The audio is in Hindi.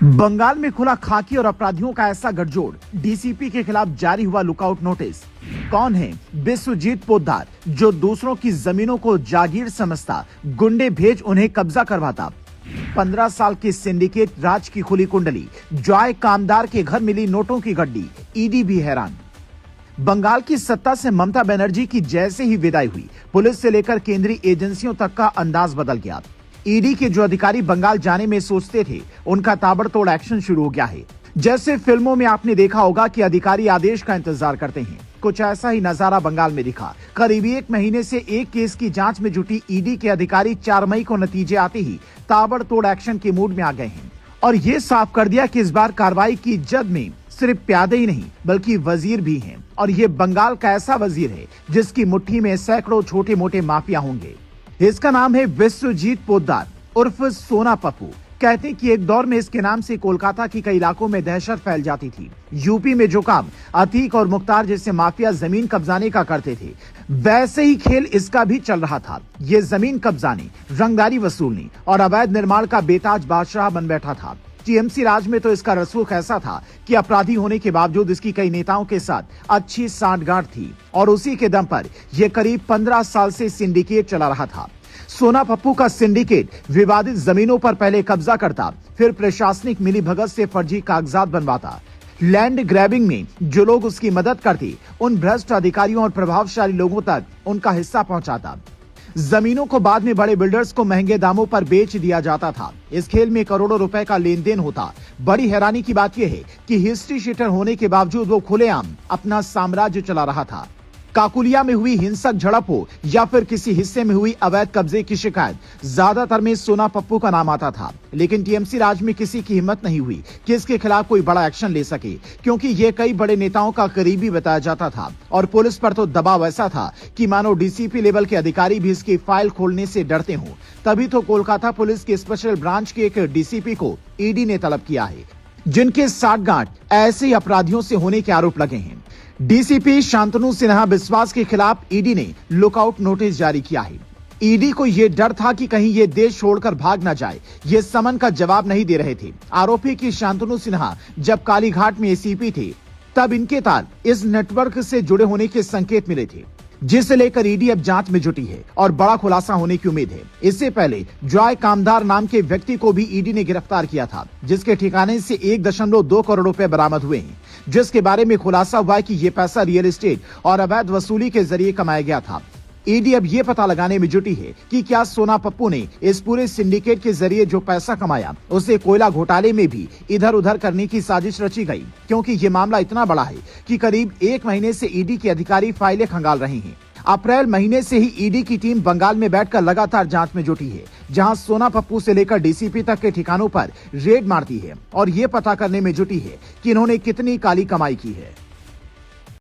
बंगाल में खुला खाकी और अपराधियों का ऐसा गठजोड़, डीसीपी के खिलाफ जारी हुआ लुकआउट नोटिस। कौन है विश्वजीत पोद्दार, जो दूसरों की जमीनों को जागीर समझता, गुंडे भेज उन्हें कब्जा करवाता। 15 साल के सिंडिकेट राज की खुली कुंडली, जॉय कामदार के घर मिली नोटों की गड्डी, ईडी भी हैरान। बंगाल की सत्ता से ममता बनर्जी की जैसे ही विदाई हुई, पुलिस से लेकर केंद्रीय एजेंसियों तक का अंदाज बदल गया। ईडी के जो अधिकारी बंगाल जाने में सोचते थे, उनका ताबड़तोड़ एक्शन शुरू हो गया है। जैसे फिल्मों में आपने देखा होगा कि अधिकारी आदेश का इंतजार करते हैं, कुछ ऐसा ही नजारा बंगाल में दिखा। करीब 1 महीने से एक केस की जांच में जुटी ईडी के अधिकारी 4 मई को नतीजे आते ही ताबड़तोड़ एक्शन के मूड में आ गए हैं और ये साफ कर दिया कि इस बार कार्रवाई की जद में सिर्फ प्यादे ही नहीं बल्कि वजीर भी हैं। और ये बंगाल का ऐसा वजीर है जिसकी मुट्ठी में सैकड़ों छोटे मोटे माफिया होंगे। इसका नाम है विश्वजीत पोद्दार उर्फ सोना पप्पू। कहते कि एक दौर में इसके नाम से कोलकाता की कई इलाकों में दहशत फैल जाती थी। यूपी में जो काम अतीक और मुख्तार जैसे माफिया जमीन कब्जाने का करते थे, वैसे ही खेल इसका भी चल रहा था। ये जमीन कब्जाने, रंगदारी वसूलने और अवैध निर्माण का बेताज बादशाह बन बैठा था। टीएमसी राज में तो इसका रसूख ऐसा था कि अपराधी होने के बावजूद इसकी कई नेताओं के साथ अच्छी सांठगांठ थी और उसी के दम पर यह करीब 15 साल से सिंडिकेट चला रहा था। सोना पप्पू का सिंडिकेट विवादित जमीनों पर पहले कब्जा करता, फिर प्रशासनिक मिलीभगत से फर्जी कागजात बनवाता। लैंड ग्रैबिंग में जो लोग उसकी मदद करते, उन भ्रष्ट अधिकारियों और प्रभावशाली लोगों तक उनका हिस्सा पहुंचाता। जमीनों को बाद में बड़े बिल्डर्स को महंगे दामों पर बेच दिया जाता था। इस खेल में करोड़ों रुपए का लेन देन होता। बड़ी हैरानी की बात यह है कि हिस्ट्री शीटर होने के बावजूद वो खुलेआम अपना साम्राज्य चला रहा था। काकुलिया में हुई हिंसक झड़प हो या फिर किसी हिस्से में हुई अवैध कब्जे की शिकायत, ज्यादातर में सोना पप्पू का नाम आता था। लेकिन टीएमसी राज में किसी की हिम्मत नहीं हुई कि इसके खिलाफ कोई बड़ा एक्शन ले सके, क्योंकि ये कई बड़े नेताओं का करीबी बताया जाता था और पुलिस पर तो दबाव ऐसा था कि मानो डीसीपी लेवल के अधिकारी भी इसकी फाइल खोलने से डरते हो। तभी तो कोलकाता पुलिस के स्पेशल ब्रांच के एक डीसीपी को ईडी ने तलब किया है, जिनके साठगांठ ऐसे अपराधियों से होने के आरोप लगे हैं। डीसीपी शांतनु सिन्हा विश्वास के खिलाफ ईडी ने लुकआउट नोटिस जारी किया है। ईडी को यह डर था कि कहीं ये देश छोड़कर भाग न जाए। ये समन का जवाब नहीं दे रहे थे। आरोपी की शांतनु सिन्हा जब कालीघाट में एसीपी थे, तब इनके तार इस नेटवर्क से जुड़े होने के संकेत मिले थे, जिसे लेकर ईडी अब जांच में जुटी है और बड़ा खुलासा होने की उम्मीद है। इससे पहले जॉय कामदार नाम के व्यक्ति को भी ईडी ने गिरफ्तार किया था, जिसके ठिकाने से 1.2 करोड़ रुपए बरामद हुए हैं, जिसके बारे में खुलासा हुआ कि ये पैसा रियल एस्टेट और अवैध वसूली के जरिए कमाया गया था। ईडी अब ये पता लगाने में जुटी है कि क्या सोना पप्पू ने इस पूरे सिंडिकेट के जरिए जो पैसा कमाया, उसे कोयला घोटाले में भी इधर उधर करने की साजिश रची गई, क्योंकि ये मामला इतना बड़ा है कि करीब 1 महीने से ईडी के अधिकारी फाइलें खंगाल रहे हैं। अप्रैल महीने से ही ईडी की टीम बंगाल में बैठकर लगातार जांच में जुटी है, जहां सोना पप्पू से लेकर डीसीपी तक के ठिकानों पर रेड मारती है और ये पता करने में जुटी है कि इन्होंने कितनी काली कमाई की है।